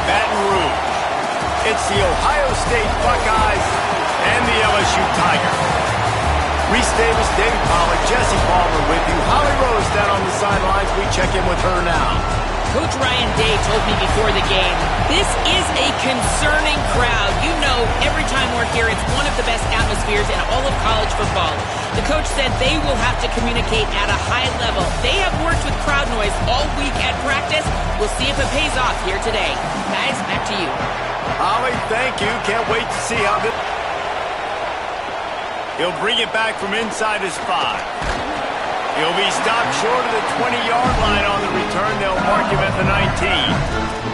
Baton Rouge. It's the Ohio State Buckeyes and the LSU Tigers. Reese Davis, David Pollack, Jesse Palmer with you. Holly Rose down on the sidelines. We check in with her now. Coach Ryan Day told me before the game, this is a concerning crowd. You know, every time we're here, it's one of the best atmospheres in all of college football. The coach said they will have to communicate at a high level. They have worked with crowd noise all week at practice. We'll see if it pays off here today. Guys, back to you. Holly, thank you. Can't wait to see how this... He'll bring it back from inside his 5. He'll be stopped short of the 20-yard line on the return. They'll mark him at the 19.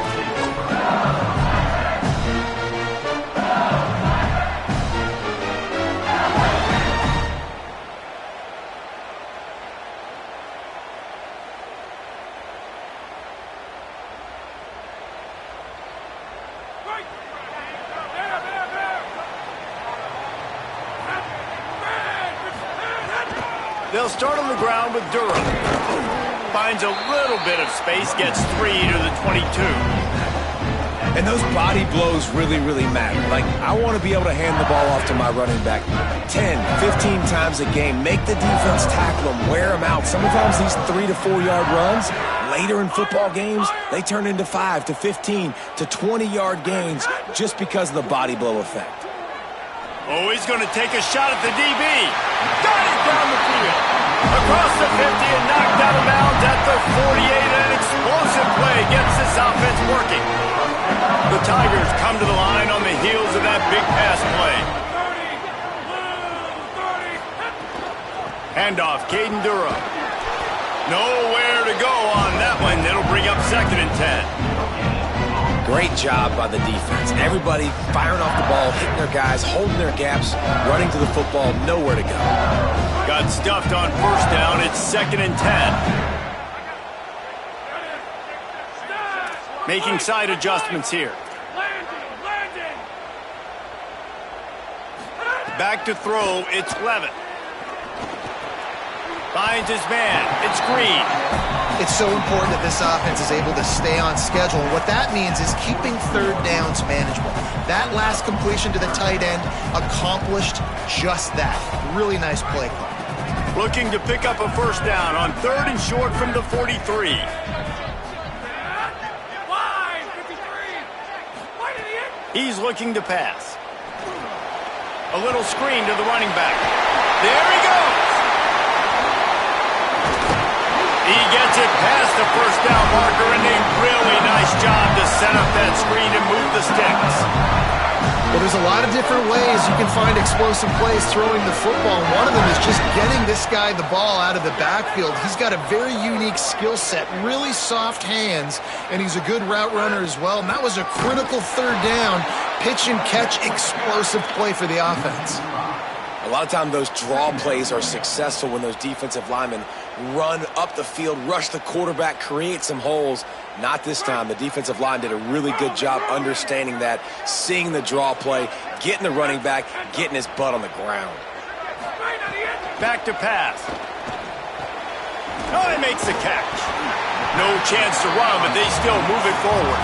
They'll start on the ground with Durham. Finds a little bit of space, gets 3 to the 22. And those body blows really, really matter. Like, I want to be able to hand the ball off to my running back 10, 15 times a game. Make the defense tackle them, wear them out. Sometimes these 3 to 4 yard runs, later in football games, they turn into 5 to 15 to 20 yard gains just because of the body blow effect. Oh, he's going to take a shot at the DB. Got it down the field. Across the 50 and knocked out of bounds at the 48. An explosive play gets this offense working. The Tigers come to the line on the heels of that big pass play. Handoff, Caden Durham. Nowhere to go on that one. It'll bring up 2nd and 10. Great job by the defense. Everybody firing off the ball, hitting their guys, holding their gaps, running to the football, nowhere to go. Got stuffed on 1st down. It's 2nd and 10. Making side adjustments here. Back to throw. It's Levitt. Finds his man. It's Green. It's so important that this offense is able to stay on schedule. And what that means is keeping 3rd downs manageable. That last completion to the tight end accomplished just that. Really nice play call. Looking to pick up a 1st down on 3rd and short from the 43. He's looking to pass. A little screen to the running back. There he goes. He gets it past the 1st down marker, and a really nice job to set up that screen and move the sticks. Well, there's a lot of different ways you can find explosive plays throwing the football. And one of them is just getting this guy the ball out of the backfield. He's got a very unique skill set, really soft hands, and he's a good route runner as well. And that was a critical 3rd down, pitch and catch explosive play for the offense. A lot of times those draw plays are successful when those defensive linemen run up the field, rush the quarterback, create some holes. Not this time. The defensive line did a really good job understanding that, seeing the draw play, getting the running back, getting his butt on the ground. Back to pass. Oh, he makes the catch. No chance to run, but they still move it forward.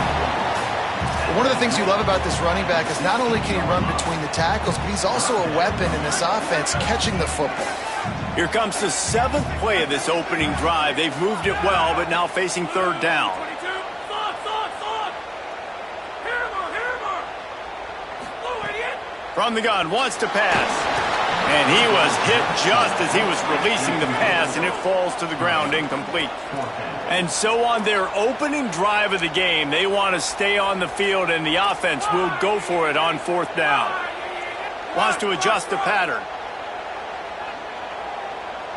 One of the things you love about this running back is not only can he run between the tackles, but he's also a weapon in this offense, catching the football. Here comes the 7th play of this opening drive. They've moved it well, but now facing 3rd down. From the gun, wants to pass. And he was hit just as he was releasing the pass, and it falls to the ground incomplete. And so on their opening drive of the game, they want to stay on the field, and the offense will go for it on 4th down. Wants to adjust the pattern.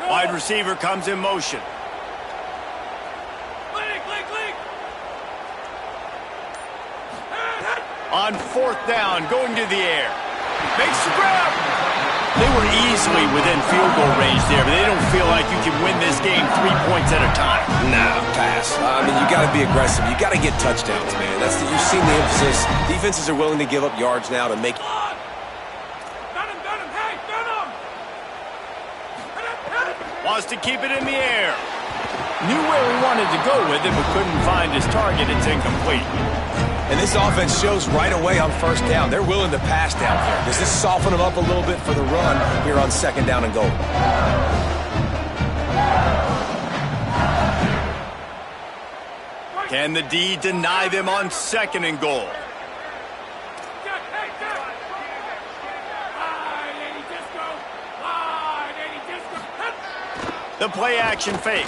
Wide receiver comes in motion. On 4th down, going to the air. Makes the grab. They were easily within field goal range there, but they don't feel like you can win this game 3 points at a time. No, pass. I mean, you got to be aggressive. You got to get touchdowns, man. You've seen the emphasis. Defenses are willing to give up yards now to make. Wants to keep it in the air. Knew where he wanted to go with it, but couldn't find his target. It's incomplete. And this offense shows right away on first down. They're willing to pass down here. Does this soften them up a little bit for the run here on second down and goal? Can the D deny them on second and goal? The play action fake.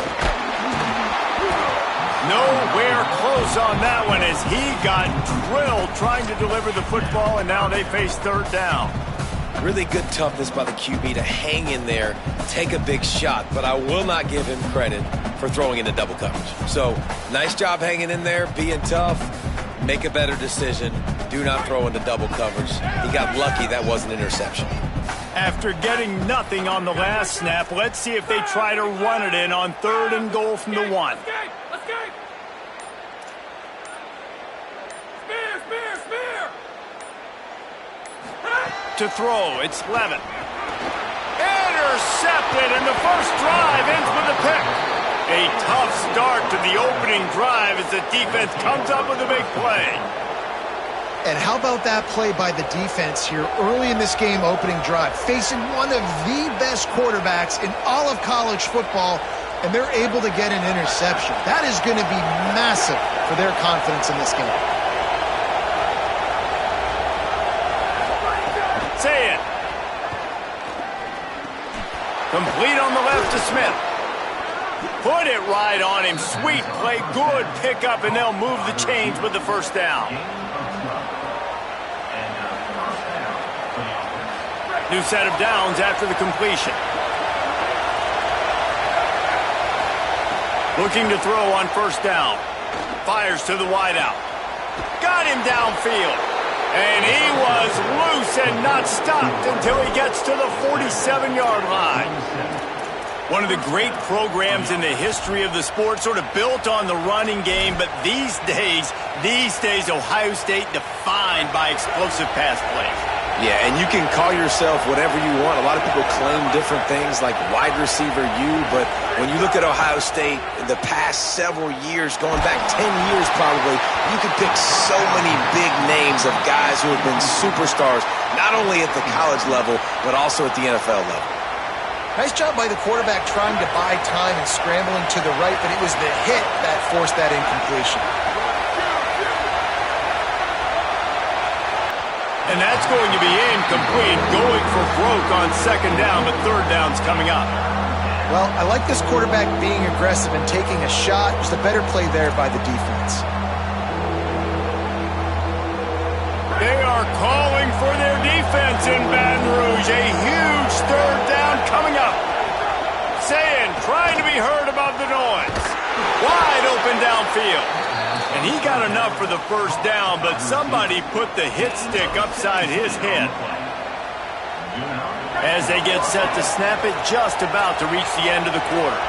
Nowhere close on that one as he got drilled trying to deliver the football, and now they face third down. Really good toughness by the QB to hang in there, take a big shot, but I will not give him credit for throwing into double coverage. So, nice job hanging in there, being tough, make a better decision. Do not throw into double coverage. He got lucky that was an interception. After getting nothing on the last snap, let's see if they try to run it in on third and goal from the 1. To throw, it's Levin. Intercepted, and the first drive ends with a pick. A tough start to the opening drive as the defense comes up with a big play. And how about that play by the defense here early in this game, opening drive, facing one of the best quarterbacks in all of college football, and they're able to get an interception. That is going to be massive for their confidence in this game. Say it. Complete on the left to Smith. Put it right on him. Sweet play, good pickup, and they'll move the chains with the first down. New set of downs after the completion. Looking to throw on first down. Fires to the wideout. Got him downfield. And he was loose and not stopped until he gets to the 47-yard line. One of the great programs in the history of the sport, sort of built on the running game, but these days, Ohio State defined by explosive pass plays. Yeah, and you can call yourself whatever you want. A lot of people claim different things like wide receiver U, but when you look at Ohio State in the past several years, going back 10 years probably, you can pick so many big names of guys who have been superstars, not only at the college level, but also at the NFL level. Nice job by the quarterback trying to buy time and scrambling to the right, but it was the hit that forced that incompletion. And that's going to be incomplete, going for broke on second down, but third down's coming up. Well, I like this quarterback being aggressive and taking a shot. Just a better play there by the defense. They are calling for their defense in Baton Rouge. A huge third down coming up. Saying, trying to be heard above the noise. Wide open downfield. And he got enough for the first down, but somebody put the hit stick upside his head. As they get set to snap it, just about to reach the end of the quarter.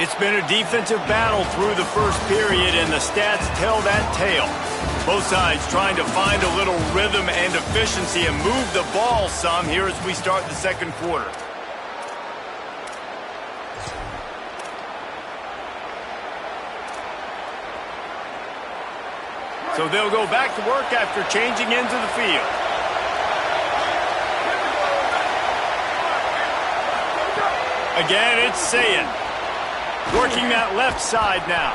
It's been a defensive battle through the first period, and the stats tell that tale. Both sides trying to find a little rhythm and efficiency and move the ball some here as we start the second quarter. So they'll go back to work after changing into the field. Again, it's Ncaa. Working that left side now.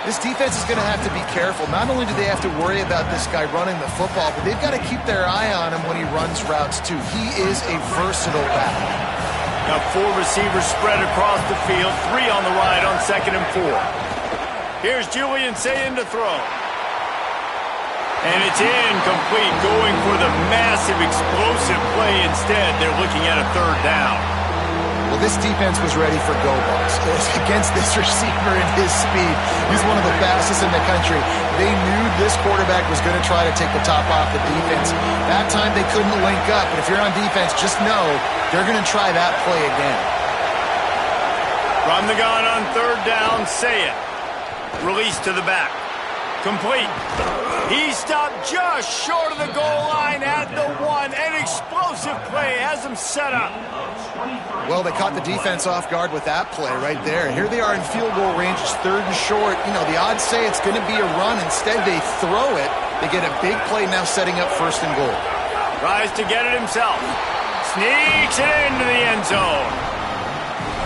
This defense is going to have to be careful. Not only do they have to worry about this guy running the football, but they've got to keep their eye on him when he runs routes, too. He is a versatile back. Now 4 receivers spread across the field, 3 on the right on second and 4. Here's Julian Ncaa to throw. And it's incomplete, going for the massive explosive play instead. They're looking at a third down. Well, this defense was ready for go balls against this receiver and his speed. He's one of the fastest in the country. They knew this quarterback was going to try to take the top off the defense. That time they couldn't link up, but if you're on defense, just know they're going to try that play again. From the gun on third down, Ncaa. Release to the back. Complete. He stopped just short of the goal line at the 1. An explosive play has him set up. Well, they caught the defense off guard with that play right there. Here they are in field goal range. It's 3rd and short. You know, the odds say it's going to be a run. Instead, they throw it. They get a big play now setting up 1st and goal. Tries to get it himself. Sneaks it into the end zone.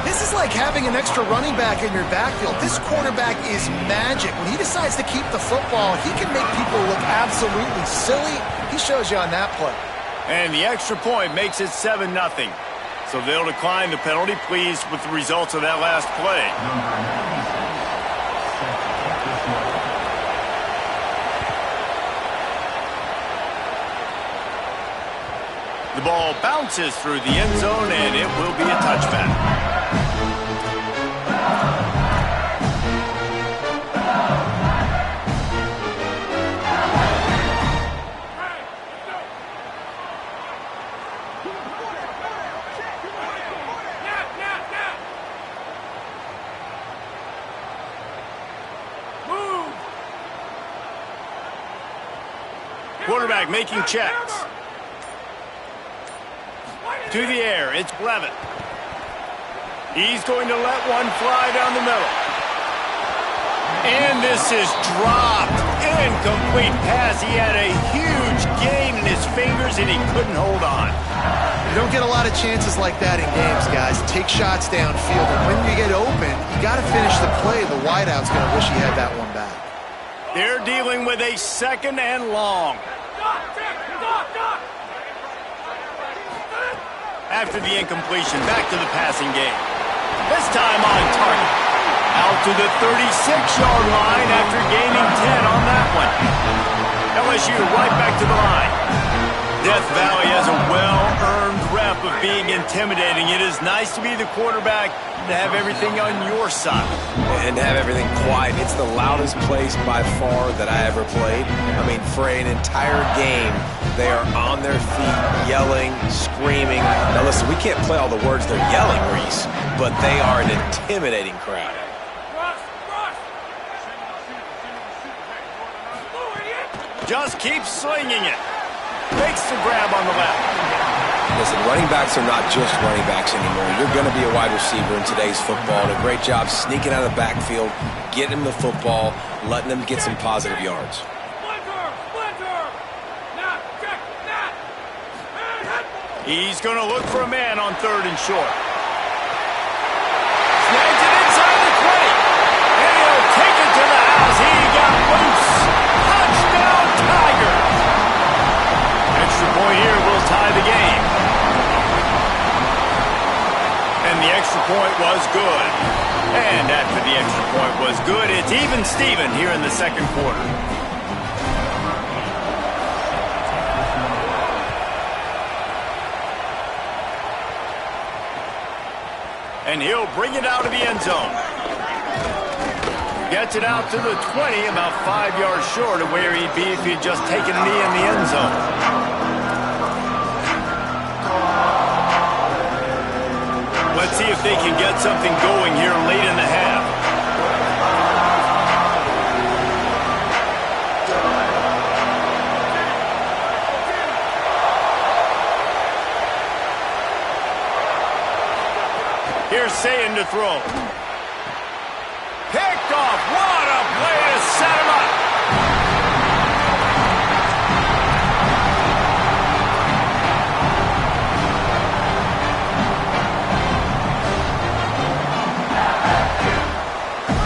This is like having an extra running back in your backfield. This quarterback is magic. When he decides to keep the football, he can make people look absolutely silly. He shows you on that play. And the extra point makes it 7-0. So they'll decline the penalty, pleased with the results of that last play. The ball bounces through the end zone, and it will be a touchback. Quarterback making checks. To the air, it's Levitt. He's going to let one fly down the middle. And this is dropped. Incomplete pass. He had a huge gain in his fingers, and he couldn't hold on. You don't get a lot of chances like that in games, guys. Take shots downfield, and when you get open, you got to finish the play. The wideout's going to wish he had that one back. They're dealing with a 2nd and long. After the incompletion, back to the passing game. This time on target. Out to the 36-yard line after gaining 10 on that one. LSU right back to the line. Death Valley has a well-earned rep of being intimidating. It is nice to be the quarterback, to have everything on your side. And to have everything quiet. It's the loudest place by far that I ever played. I mean, for an entire game, they are on their feet, yelling, screaming. Now listen, we can't play all the words they're yelling, Reese, but they are an intimidating crowd. Just keeps slinging it. Makes the grab on the left. Listen, running backs are not just running backs anymore. You're going to be a wide receiver in today's football. And a great job sneaking out of the backfield, getting them the football, letting them get some positive yards. He's going to look for a man on 3rd and short. Snags it inside the 20. And he'll take it to the house. He got loose. Touchdown, Tiger. Extra point here will tie the game. And the extra point was good. And after the extra point was good, it's even Steven here in the 2nd quarter. And he'll bring it out of the end zone. Gets it out to the 20, about 5 yards short of where he'd be if he'd just taken a knee in the end zone. Let's see if they can get something going here late in the half. Here's Sayin to throw. Picked off. What a play to set him up.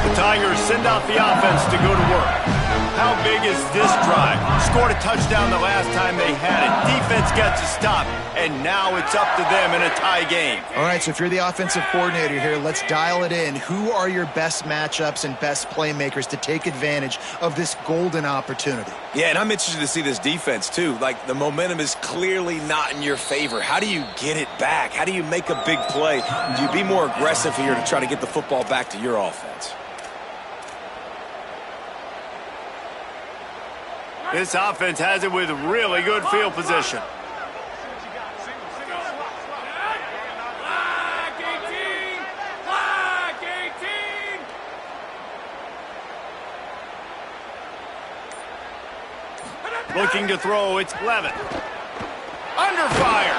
The Tigers send out the offense to go to work. How big is this drive? Scored a touchdown the last time they had it. Defense gets a stop, and now it's up to them in a tie game. All right, so if you're the offensive coordinator here, let's dial it in. Who are your best matchups and best playmakers to take advantage of this golden opportunity? Yeah, and I'm interested to see this defense, too. Like, the momentum is clearly not in your favor. How do you get it back? How do you make a big play? Do you be more aggressive here to try to get the football back to your offense? This offense has it with really good field position. Looking to throw, it's Levitt. Under fire.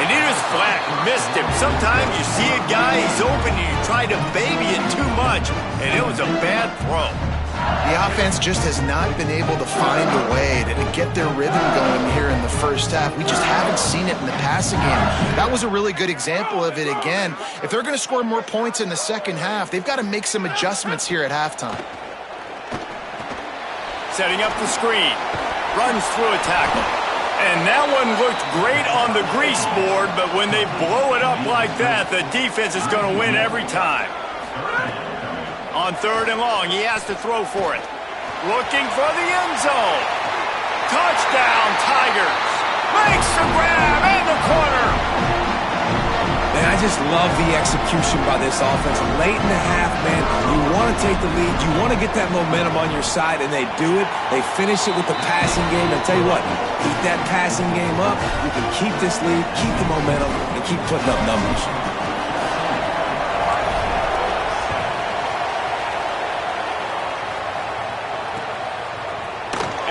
And And he just flat missed him. Sometimes you see a guy, he's open, and you try to baby it too much, and it was a bad throw. The offense just has not been able to find a way to get their rhythm going here in the first half. We just haven't seen it in the passing game. That was a really good example of it again. If they're going to score more points in the second half, they've got to make some adjustments here at halftime. Setting up the screen. Runs through a tackle. And that one looked great on the grease board, but when they blow it up like that, the defense is going to win every time. On 3rd and long, he has to throw for it. Looking for the end zone. Touchdown, Tigers. Makes the grab in the corner. Man, I just love the execution by this offense. Late in the half, man, you want to take the lead. You want to get that momentum on your side, and they do it. They finish it with the passing game. And tell you what, keep that passing game up. You can keep this lead, keep the momentum, and keep putting up numbers.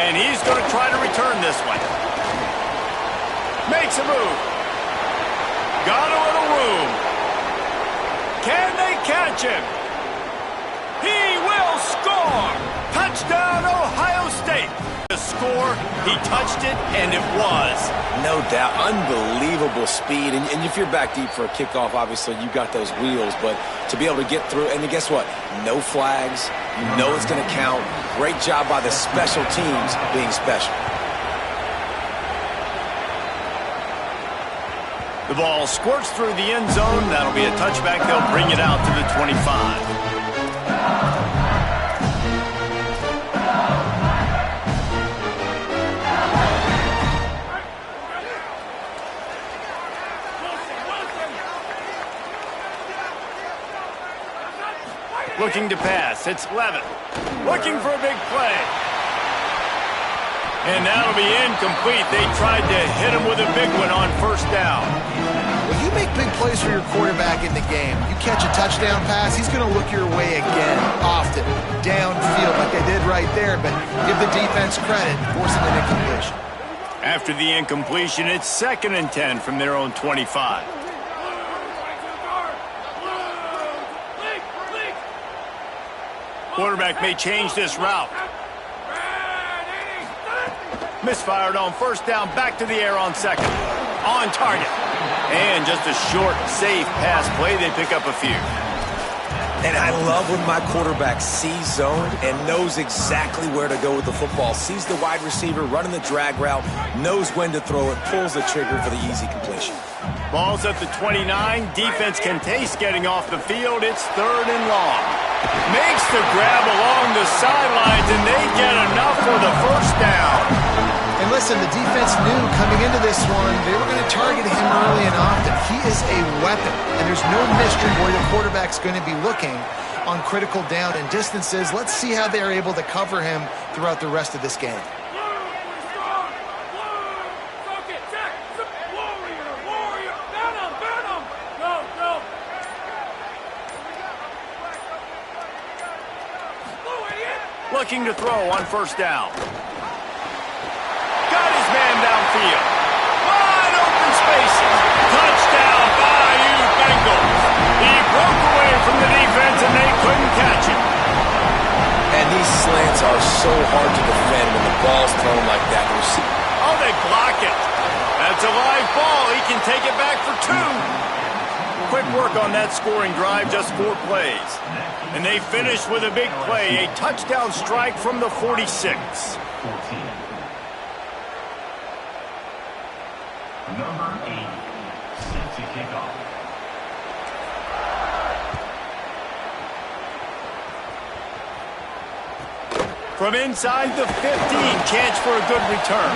And he's going to try to return this one. Makes a move. Got a little room. Can they catch him? He will score. Touchdown, Ohio State. The score, he touched it, and it was. No doubt. Unbelievable speed. And if you're back deep for a kickoff, obviously you got those wheels. But to be able to get through, and guess what? No flags. You know it's going to count. Great job by the special teams being special. The ball squirts through the end zone. That'll be a touchback. They'll bring it out to the 25. Looking to pass. It's Levin. Looking for a big play. And that'll be incomplete. They tried to hit him with a big one on 1st down. When you make big plays for your quarterback in the game, you catch a touchdown pass, he's going to look your way again, often, downfield like they did right there, but give the defense credit, forcing an incompletion. After the incompletion, it's 2nd and 10 from their own 25. Quarterback may change this route. Misfired on 1st down, back to the air on 2nd. On target. And just a short, safe pass play. They pick up a few. And I love when my quarterback sees zone and knows exactly where to go with the football. Sees the wide receiver running the drag route, knows when to throw it, pulls the trigger for the easy completion. Ball's at the 29. Defense can taste getting off the field. It's 3rd and long. Makes the grab along the sidelines, and they get enough for the 1st down. And listen, the defense knew coming into this one, they were going to target him early and often. He is a weapon, and there's no mystery where the quarterback's going to be looking on critical down and distances. Let's see how they're able to cover him throughout the rest of this game. Looking to throw on 1st down. Got his man downfield. Wide open spaces. Touchdown, Bayou Bengals. He broke away from the defense and they couldn't catch him. And these slants are so hard to defend when the ball's thrown like that. Oh, they block it. That's a live ball. He can take it back for 2. Quick work on that scoring drive, just 4 plays. And they finish with a big play, a touchdown strike from the 46. Number 8, set to kick off. From inside the 15, chance for a good return.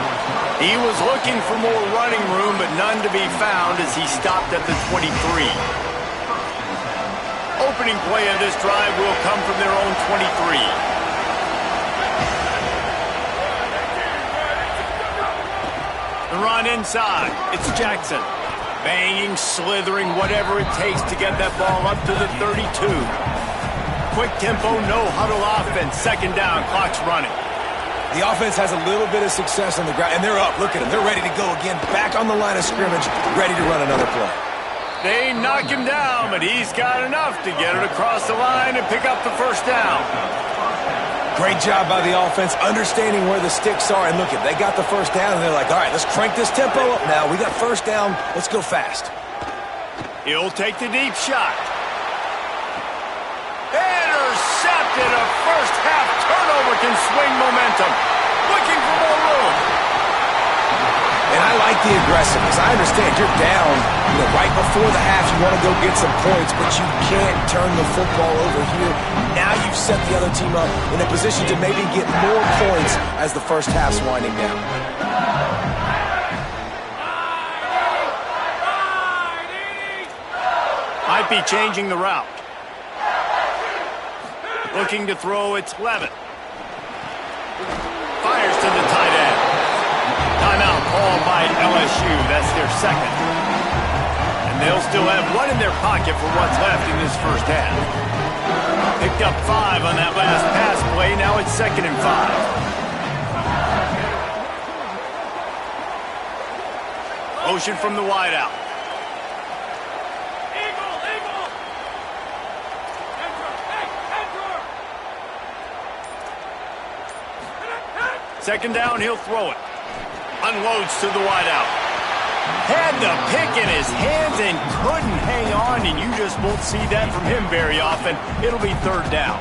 He was looking for more running room, but none to be found as he stopped at the 23. Opening play of this drive will come from their own 23. The run inside. It's Jackson. Banging, slithering, whatever it takes to get that ball up to the 32. Quick tempo, no huddle offense. 2nd down, clock's running. The offense has a little bit of success on the ground, and they're up. Look at them. They're ready to go again, back on the line of scrimmage, ready to run another play. They knock him down, but he's got enough to get it across the line and pick up the first down. Great job by the offense, understanding where the sticks are. And look, they got the first down, and they're like, all right, let's crank this tempo up now. We got first down. Let's go fast. He'll take the deep shot. Intercepted. A first-half turnover can swing momentum. Looking for more room. And I like the aggressiveness. I understand you're down, right before the half. You want to go get some points, but you can't turn the football over here. Now you've set the other team up in a position to maybe get more points as the first half's winding down. Might be changing the route. Looking to throw, it's Levitt. Fires to the tight end. Timeout called by LSU. That's their second. And they'll still have one in their pocket for what's left in this first half. Picked up 5 on that last pass play. Now it's 2nd and 5. Motion from the wideout. Second down, he'll throw it. Unloads to the wideout. Had the pick in his hands and couldn't hang on, and you just won't see that from him very often. It'll be 3rd down.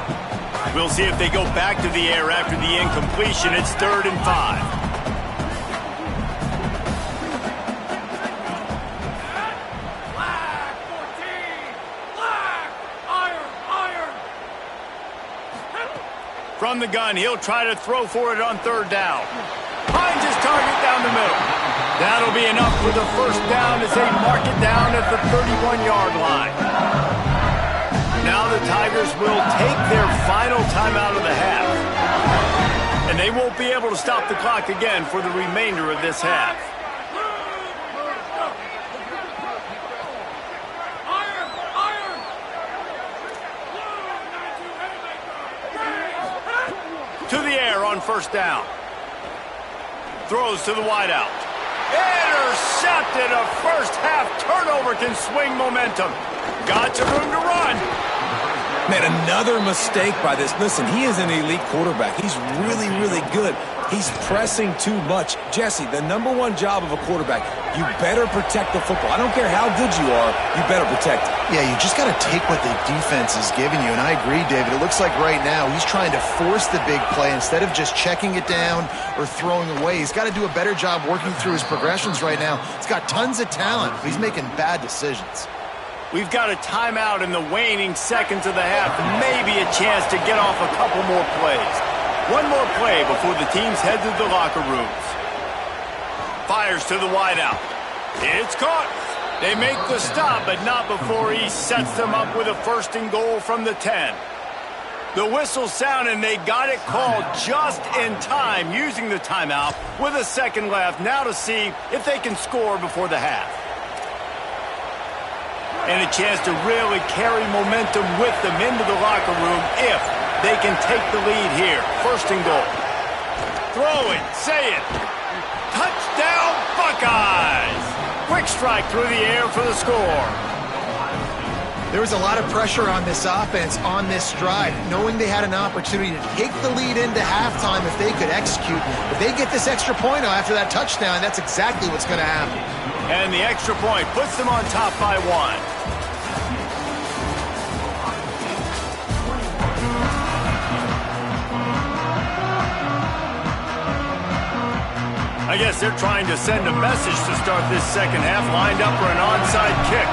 We'll see if they go back to the air after the incompletion. It's 3rd and 5. From the gun, he'll try to throw for it on 3rd down. Finds his target down the middle. That'll be enough for the first down as they mark it down at the 31-yard line. Now the Tigers will take their final timeout of the half. And they won't be able to stop the clock again for the remainder of this half. To the air on first down. Throws to the wideout. Intercepted. A first-half turnover can swing momentum. Got some room to run. Man, another mistake by this. Listen, he is an elite quarterback. He's really, really good. He's pressing too much. Jesse, the #1 job of a quarterback, you better protect the football. I don't care how good you are, you better protect it. Yeah, you just got to take what the defense is giving you, and I agree, David. It looks like right now he's trying to force the big play instead of just checking it down or throwing away. He's got to do a better job working through his progressions right now. He's got tons of talent, but he's making bad decisions. We've got a timeout in the waning seconds of the half, maybe a chance to get off a couple more plays. One more play before the teams head to the locker rooms. Fires to the wideout. It's caught. They make the stop, but not before he sets them up with a 1st and goal from the 10. The whistle sound, and they got it called just in time, using the timeout with a second left. Now to see if they can score before the half. And a chance to really carry momentum with them into the locker room if they can take the lead here. 1st and goal. Throw it. Say it. Touchdown, Buckeyes! Quick strike through the air for the score. There was a lot of pressure on this offense on this drive, knowing they had an opportunity to take the lead into halftime if they could execute. If they get this extra point after that touchdown, that's exactly what's going to happen. And the extra point puts them on top by 1. I guess they're trying to send a message to start this second half, lined up for an onside kick.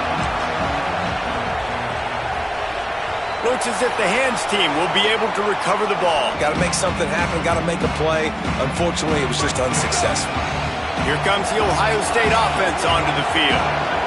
Looks as if the hands team will be able to recover the ball. Got to make something happen, got to make a play. Unfortunately, it was just unsuccessful. Here comes the Ohio State offense onto the field.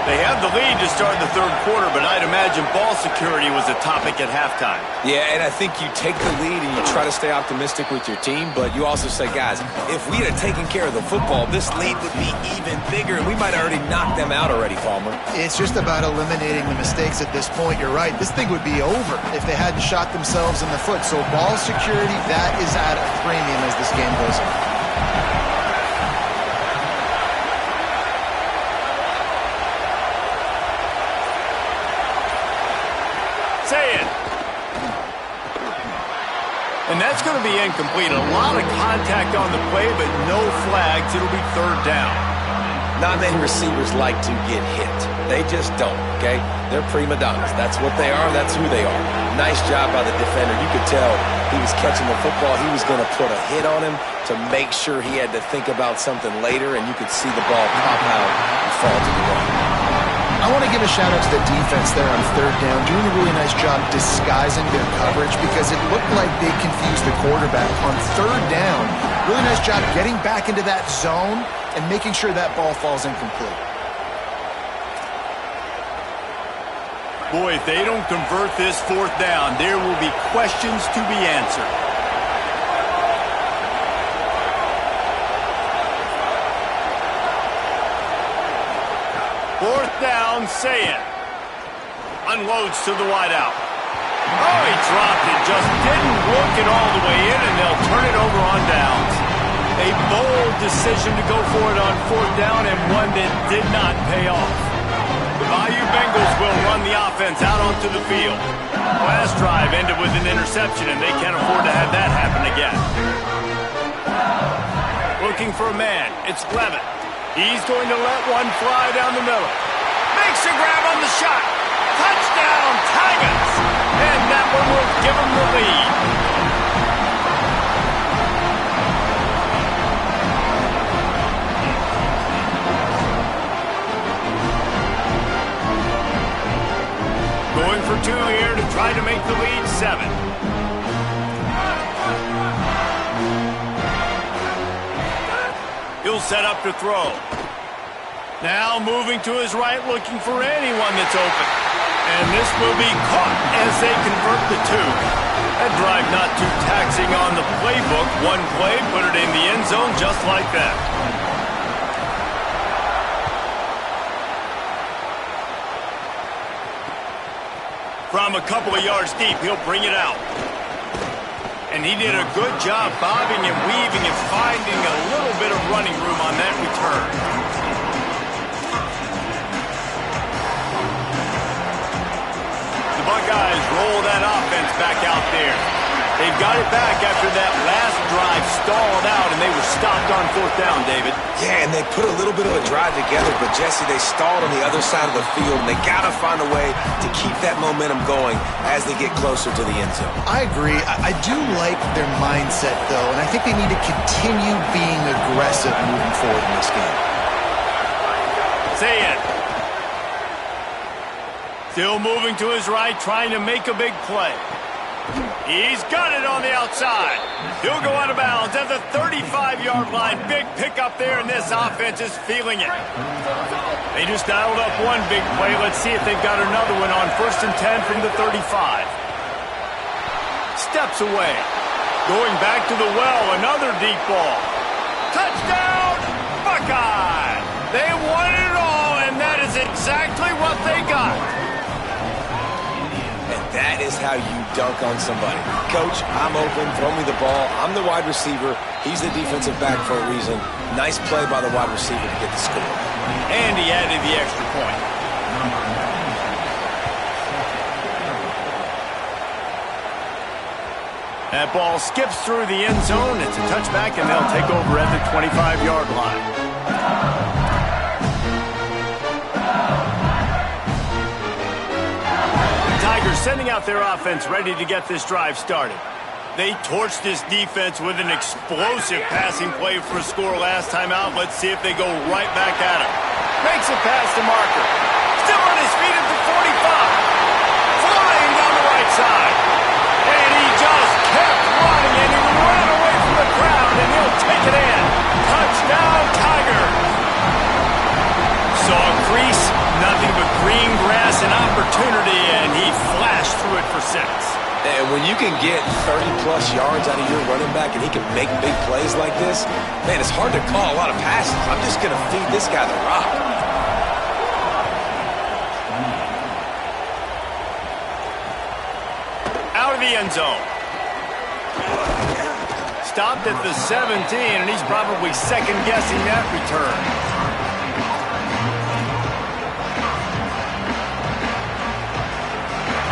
They have the lead to start the third quarter, but I'd imagine ball security was a topic at halftime. Yeah, and I think you take the lead and you try to stay optimistic with your team, but you also say, guys, if we had taken care of the football, this lead would be even bigger, and we might have already knocked them out already, Palmer. It's just about eliminating the mistakes at this point. You're right. This thing would be over if they hadn't shot themselves in the foot. So ball security, that is at a premium as this game goes on. And that's going to be incomplete. A lot of contact on the play, but no flags. It'll be third down. Not many receivers like to get hit. They just don't, okay? They're prima donnas. That's what they are. That's who they are. Nice job by the defender. You could tell he was catching the football. He was going to put a hit on him to make sure he had to think about something later, and you could see the ball pop out and fall to the ground. I want to give a shout out to the defense there on third down, doing a really nice job disguising their coverage because it looked like they confused the quarterback on third down. Really nice job getting back into that zone and making sure that ball falls incomplete. Boy, if they don't convert this fourth down, there will be questions to be answered. Fourth down, Ncaa. Unloads to the wideout. Oh, he dropped it. Just didn't look it all the way in, and they'll turn it over on downs. A bold decision to go for it on fourth down, and one that did not pay off. The Bayou Bengals will run the offense out onto the field. Last drive ended with an interception, and they can't afford to have that happen again. Looking for a man. It's Levitt. He's going to let one fly down the middle. Makes a grab on the shot. Touchdown, Tigers! And that one will give them the lead. Going for two here to try to make the lead 7. He'll set up to throw. Now moving to his right, looking for anyone that's open. And this will be caught as they convert the 2. That drive not too taxing on the playbook. One play, put it in the end zone just like that. From a couple of yards deep, he'll bring it out. And he did a good job bobbing and weaving and finding a little bit of running room on that return. The Buckeyes roll that offense back out there. They've got it back after that last drive stalled out, and they were stopped on fourth down, David. Yeah, and they put a little bit of a drive together, but, Jesse, they stalled on the other side of the field, and they got to find a way to keep that momentum going as they get closer to the end zone. I agree. I do like their mindset, though, and I think they need to continue being aggressive moving forward in this game. Say it. Still moving to his right, trying to make a big play. He's got it on the outside. He'll go out of bounds at the 35-yard line. Big pickup there, and this offense is feeling it. They just dialed up one big play. Let's see if they've got another one on 1st and 10 from the 35. Steps away. Going back to the well, another deep ball. Touchdown, Buckeye! They won it all, and that is exactly what they got. That is how you dunk on somebody. Coach, I'm open. Throw me the ball. I'm the wide receiver. He's the defensive back for a reason. Nice play by the wide receiver to get the score. And he added the extra point. That ball skips through the end zone. It's a touchback, and they'll take over at the 25-yard line. Sending out their offense ready to get this drive started. They torched this defense with an explosive passing play for a score last time out. Let's see if they go right back at him. Makes a pass to Marker. Still on his feet at the 45. Flying down the right side. And he just kept running, and he ran away from the crowd, and he'll take it in. Touchdown, Tigers. Saw a crease, nothing opportunity, and he flashed through it for 6. And when you can get 30-plus yards out of your running back and he can make big plays like this, man, it's hard to call a lot of passes. I'm just going to feed this guy the rock. Out of the end zone. Stopped at the 17, and he's probably second-guessing that return.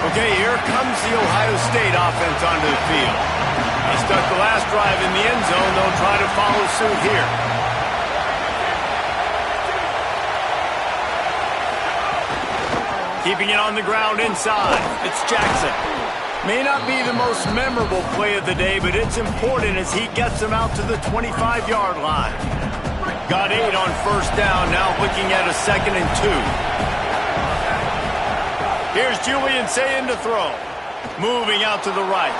Okay, here comes the Ohio State offense onto the field. They stuck the last drive in the end zone. They'll try to follow suit here. Keeping it on the ground inside. It's Jackson. May not be the most memorable play of the day, but it's important as he gets them out to the 25-yard line. Got 8 on first down, now looking at a 2nd and 2. Here's Ncaa to throw. Moving out to the right.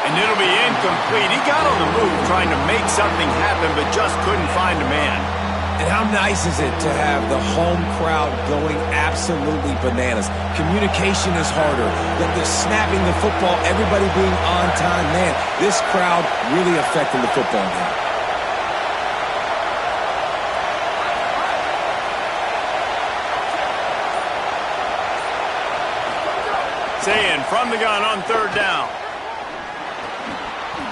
And it'll be incomplete. He got on the move trying to make something happen, but just couldn't find a man. And how nice is it to have the home crowd going absolutely bananas? Communication is harder. The snapping the football, everybody being on time. Man, this crowd really affecting the football game. Ncaa from the gun on 3rd down.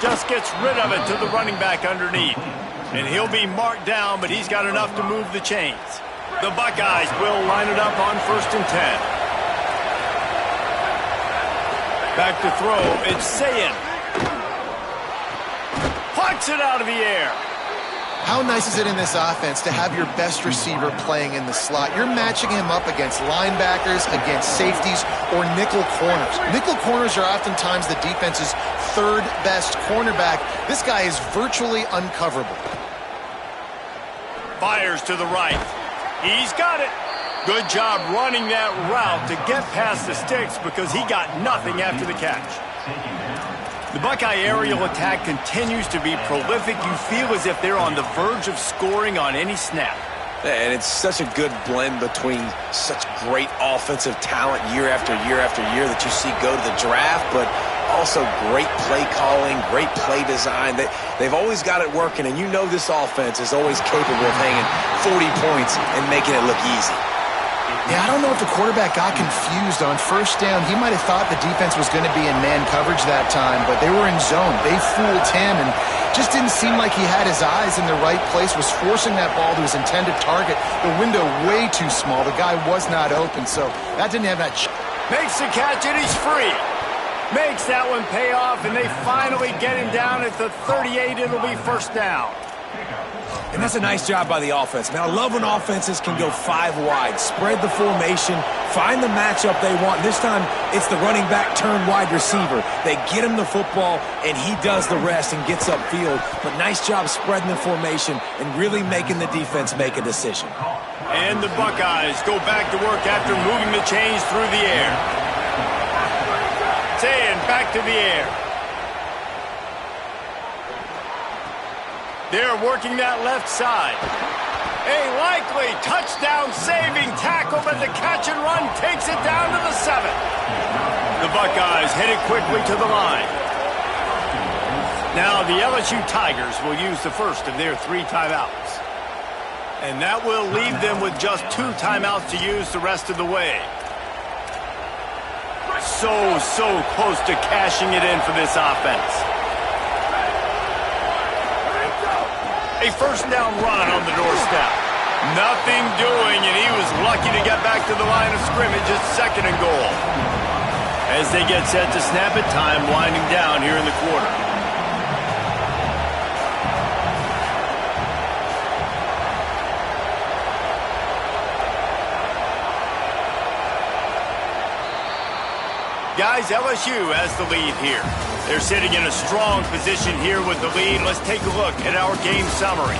Just gets rid of it to the running back underneath. And he'll be marked down, but he's got enough to move the chains. The Buckeyes will line it up on 1st and 10. Back to throw, it's Ncaa. Plucks it out of the air. How nice is it in this offense to have your best receiver playing in the slot? You're matching him up against linebackers, against safeties, or nickel corners. Nickel corners are oftentimes the defense's 3rd best cornerback. This guy is virtually uncoverable. Fires to the right. He's got it. Good job running that route to get past the sticks because he got nothing after the catch. The Buckeye aerial attack continues to be prolific. You feel as if they're on the verge of scoring on any snap. And it's such a good blend between such great offensive talent year after year after year that you see go to the draft, but also great play calling, great play design. They've always got it working, and you know this offense is always capable of hanging 40 points and making it look easy. Yeah, I don't know if the quarterback got confused on 1st down. He might have thought the defense was going to be in man coverage that time, but they were in zone. They fooled him and just didn't seem like he had his eyes in the right place, was forcing that ball to his intended target. The window way too small. The guy was not open, so that didn't have that. Makes the catch, and he's free. Makes that one pay off, and they finally get him down at the 38. It'll be 1st down. And that's a nice job by the offense. Man, I love when offenses can go 5 wide, spread the formation, find the matchup they want. This time, it's the running back turned wide receiver. They get him the football, and he does the rest and gets upfield. But nice job spreading the formation and really making the defense make a decision. And the Buckeyes go back to work after moving the chains through the air. Ncaa back to the air. They're working that left side. A likely touchdown-saving tackle, but the catch and run takes it down to the 7. The Buckeyes headed quickly to the line. Now the LSU Tigers will use the first of their 3 timeouts. And that will leave them with just 2 timeouts to use the rest of the way. So close to cashing it in for this offense. A 1st down run on the doorstep. Nothing doing, and he was lucky to get back to the line of scrimmage at 2nd and goal. As they get set to snap it, time winding down here in the quarter. Guys, LSU has the lead here. They're sitting in a strong position here with the lead. Let's take a look at our game summary.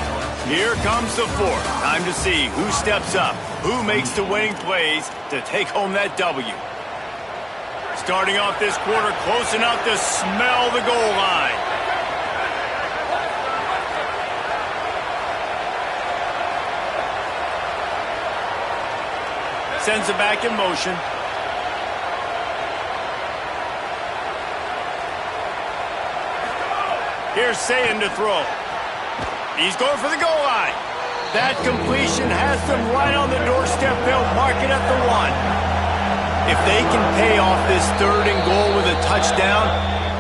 Here comes the 4th. Time to see who steps up, who makes the winning plays to take home that W. Starting off this quarter close enough to smell the goal line. Sends it back in motion. Here's Ncaa to throw. He's going for the goal line. That completion has them right on the doorstep. They'll mark it at the 1. If they can pay off this 3rd and goal with a touchdown,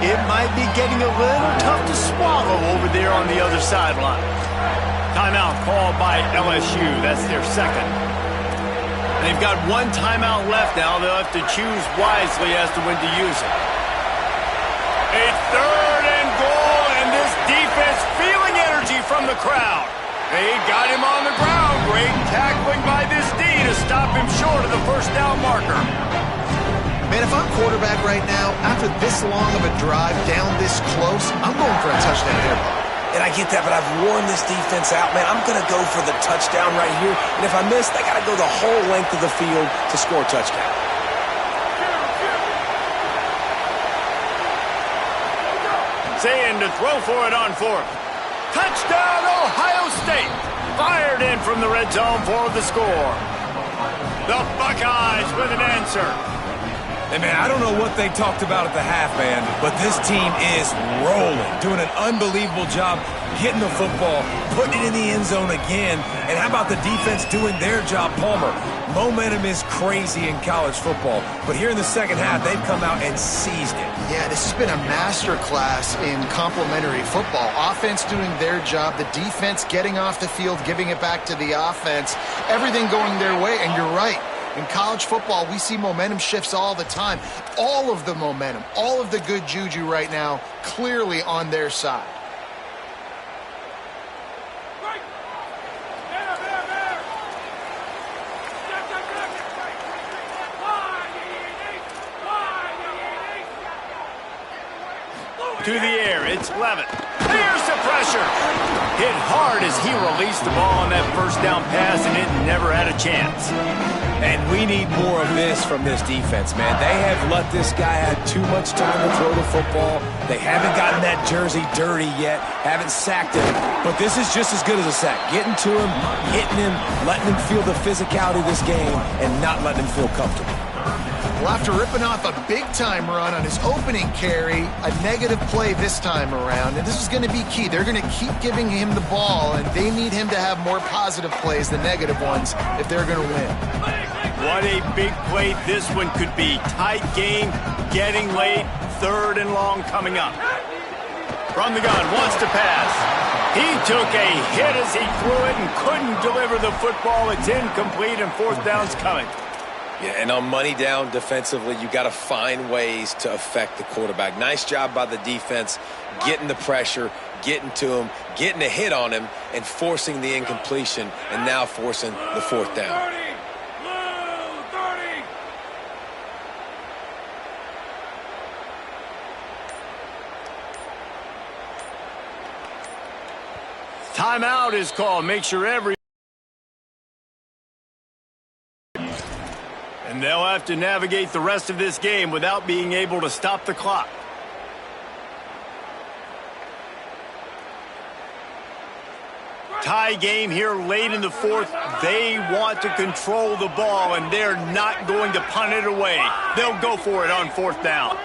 it might be getting a little tough to swallow over there on the other sideline. Timeout called by LSU. That's their 2nd. They've got 1 timeout left now. They'll have to choose wisely as to when to use it. A 3rd and goal, and this defense feeling energy from the crowd. They got him on the ground. Great tackling by this D to stop him short of the 1st down marker. Man, if I'm quarterback right now, after this long of a drive down this close, I'm going for a touchdown here, Bob. And I get that, but I've worn this defense out, man. I'm going to go for the touchdown right here. And if I miss, I got to go the whole length of the field to score a touchdown. Ncaa to throw for it on 4th. Touchdown, Ohio State. Fired in from the red zone for the score. The Buckeyes with an answer. And, man, I don't know what they talked about at the half, man, but this team is rolling, doing an unbelievable job getting the football, putting it in the end zone again. And how about the defense doing their job, Palmer? Momentum is crazy in college football, but here in the second half, they've come out and seized it. Yeah, this has been a master class in complementary football. Offense doing their job, the defense getting off the field, giving it back to the offense, everything going their way, and you're right. In college football, we see momentum shifts all the time. All of the momentum, all of the good juju right now, clearly on their side. To the air, it's Levitt. Here's the pressure. Hit hard as he released the ball on that 1st down pass, and it never had a chance. And we need more of this from this defense, man. They have let this guy have too much time to throw the football. They haven't gotten that jersey dirty yet, haven't sacked him. But this is just as good as a sack. Getting to him, hitting him, letting him feel the physicality of this game, and not letting him feel comfortable. Well, after ripping off a big-time run on his opening carry, a negative play this time around, and this is going to be key. They're going to keep giving him the ball, and they need him to have more positive plays than negative ones if they're going to win. What a big play this one could be. Tight game, getting late, 3rd and long coming up. From the gun, wants to pass. He took a hit as he threw it and couldn't deliver the football. It's incomplete, and 4th down's coming. Yeah, and on money down defensively, you got to find ways to affect the quarterback. Nice job by the defense, getting the pressure, getting to him, getting a hit on him, and forcing the incompletion, and now forcing the 4th down. Timeout is called. Make sure and they'll have to navigate the rest of this game without being able to stop the clock. Tie game here late in the 4th. They want to control the ball, and they're not going to punt it away. They'll go for it on 4th down.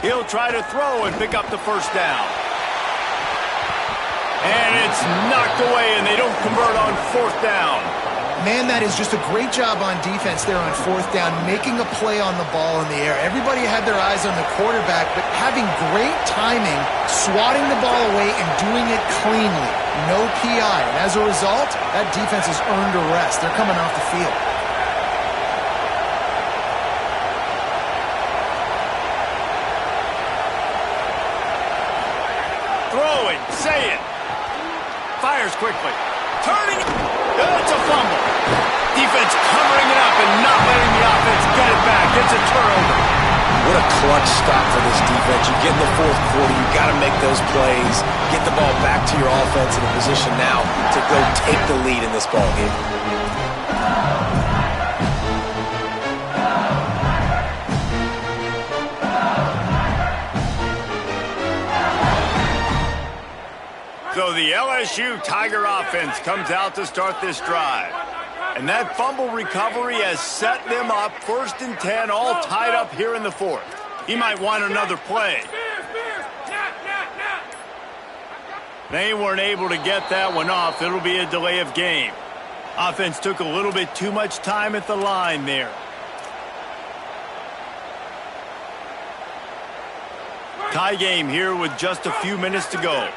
He'll try to throw and pick up the 1st down. And it's knocked away, and they don't convert on 4th down. Man, that is just a great job on defense there on 4th down, making a play on the ball in the air. Everybody had their eyes on the quarterback, but having great timing, swatting the ball away and doing it cleanly. No PI. And as a result, that defense has earned a rest. They're coming off the field. Throwing, say it. Fires quickly. Turning. It's a fumble. Defense covering it up and not letting the offense get it back. It's a turnover. What a clutch stop for this defense. You get in the 4th quarter, you got to make those plays. Get the ball back to your offense in a position now to go take the lead in this ball game. So the LSU Tiger offense comes out to start this drive. And that fumble recovery has set them up 1st and 10, all tied up here in the 4th. He might want another play. They weren't able to get that one off. It'll be a delay of game. Offense took a little bit too much time at the line there. Tie game here with just a few minutes to go.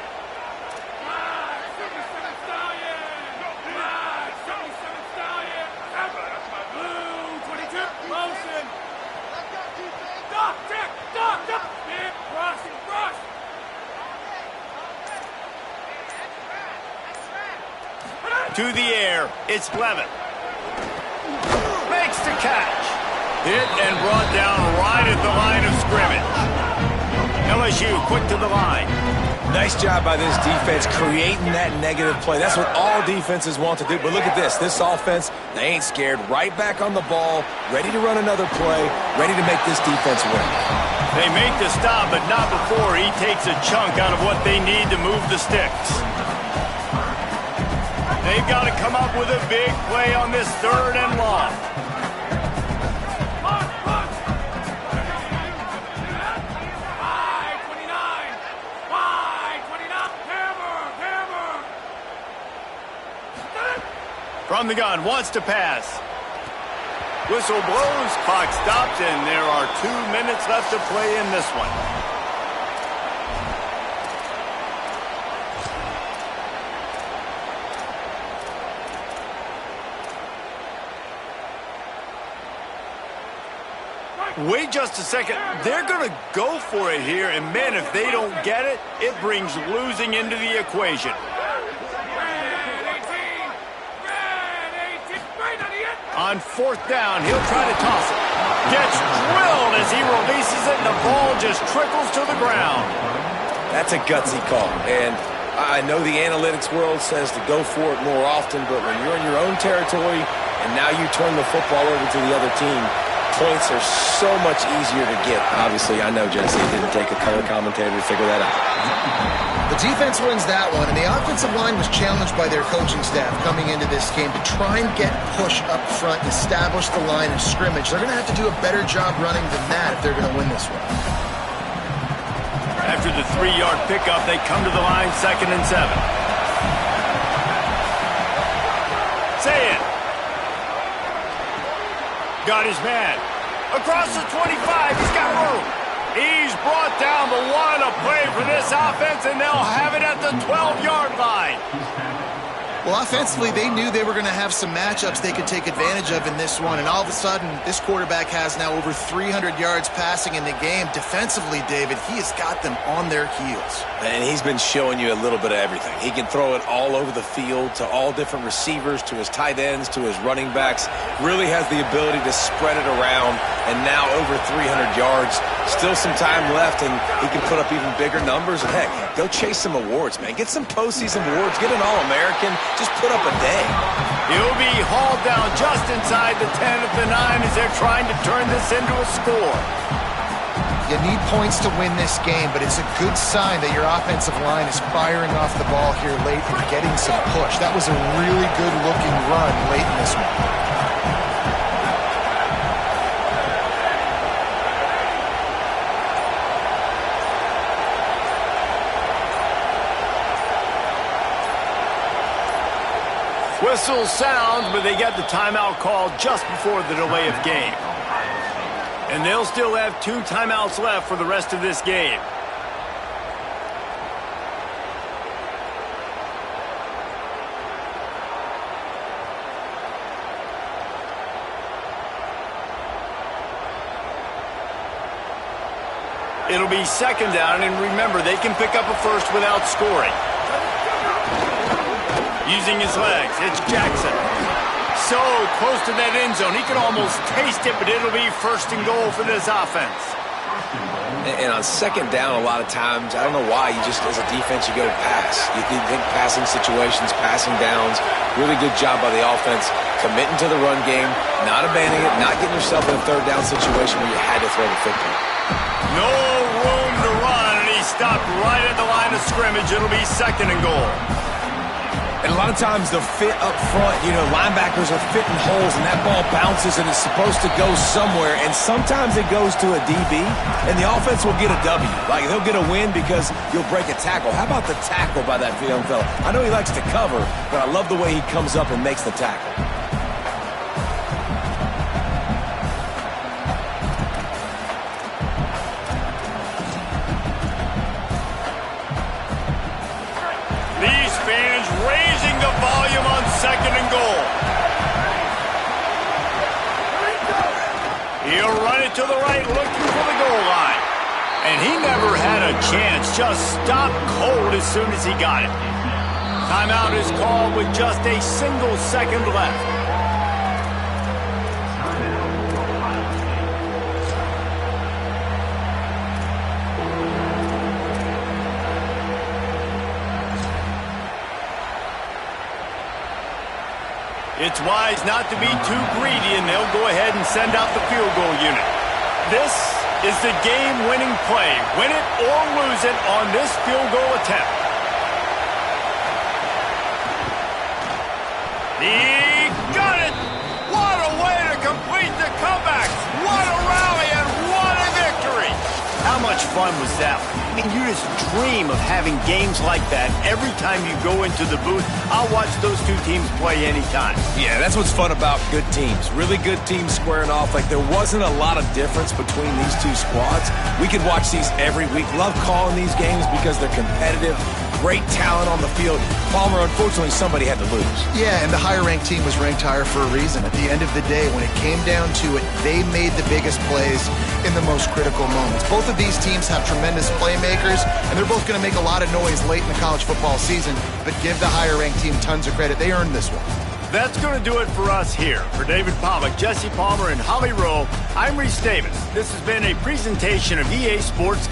To the air, it's Levitt. Makes the catch. Hit and brought down right at the line of scrimmage. LSU quick to the line. Nice job by this defense creating that negative play. That's what all defenses want to do. But look at this. This offense, they ain't scared. Right back on the ball, ready to run another play, ready to make this defense win. They make the stop, but not before he takes a chunk out of what they need to move the sticks. They've got to come up with a big play on this 3rd and long. From the gun, wants to pass. Whistle blows, clock stops, and there are 2 minutes left to play in this one. Wait just a second. They're going to go for it here, and man, if they don't get it, it brings losing into the equation. On 4th down, he'll try to toss it. Gets drilled as he releases it, and the ball just trickles to the ground. That's a gutsy call, and I know the analytics world says to go for it more often, but when you're in your own territory and now you turn the football over to the other team, points are so much easier to get. Obviously, I know, Jesse, it didn't take a color commentator to figure that out. The defense wins that one, and the offensive line was challenged by their coaching staff coming into this game to try and get push up front and establish the line of scrimmage. They're going to have to do a better job running than that if they're going to win this one. After the 3-yard pickup, they come to the line 2nd and 7. Say it. Got his man. Across the 25, he's got room. He's brought down, but what a play for this offense, and they'll have it at the 12-yard line. Well, offensively, they knew they were going to have some matchups they could take advantage of in this one, and all of a sudden, this quarterback has now over 300 yards passing in the game. Defensively, David, he has got them on their heels. And he's been showing you a little bit of everything. He can throw it all over the field to all different receivers, to his tight ends, to his running backs. Really has the ability to spread it around, and now over 300 yards. Still some time left, and he can put up even bigger numbers. And heck, go chase some awards, man. Get some postseason awards. Get an All-American. Just put up a day. He'll be hauled down just inside the 10 at the 9 as they're trying to turn this into a score. You need points to win this game, but it's a good sign that your offensive line is firing off the ball here late and getting some push. That was a really good-looking run late in this one. Whistle sounds, but they get the timeout called just before the delay of game. And they'll still have 2 timeouts left for the rest of this game. It'll be 2nd down, and remember, they can pick up a first without scoring. Using his legs, it's Jackson. So close to that end zone, he can almost taste it, but it'll be 1st and goal for this offense. And on 2nd down, a lot of times, I don't know why, you just, as a defense, you go pass. You think passing situations, passing downs. Really good job by the offense, committing to the run game, not abandoning it, not getting yourself in a 3rd down situation where you had to throw the football. No room to run, and he stopped right at the line of scrimmage. It'll be 2nd and goal. And a lot of times the fit up front, linebackers are fitting holes, and that ball bounces, and it's supposed to go somewhere, and sometimes it goes to a DB, and the offense will get a W. Like, they'll get a win because you'll break a tackle. How about the tackle by that young fella? I know he likes to cover, but I love the way he comes up and makes the tackle. These fans raising the volume on 2nd and goal. He'll run it to the right, looking for the goal line. And he never had a chance, just stopped cold as soon as he got it. Timeout is called with just a single second left. It's wise not to be too greedy, and they'll go ahead and send out the field goal unit. This is the game-winning play. Win it or lose it on this field goal attempt. He got it! What a way to complete the comeback! What a rally and what a victory! How much fun was that? I mean, you just dream of having games like that every time you go into the booth. I'll watch those two teams play anytime. Yeah, that's what's fun about good teams. Really good teams squaring off. Like, there wasn't a lot of difference between these two squads. We could watch these every week. Love calling these games because they're competitive. Great talent on the field. Palmer, unfortunately, somebody had to lose. Yeah, and the higher-ranked team was ranked higher for a reason. At the end of the day, when it came down to it, they made the biggest plays in the most critical moments. Both of these teams have tremendous playmakers, and they're both going to make a lot of noise late in the college football season, but give the higher-ranked team tons of credit. They earned this one. That's going to do it for us here. For David Pollack, Jesse Palmer, and Holly Rowe, I'm Reese Davis. This has been a presentation of EA Sports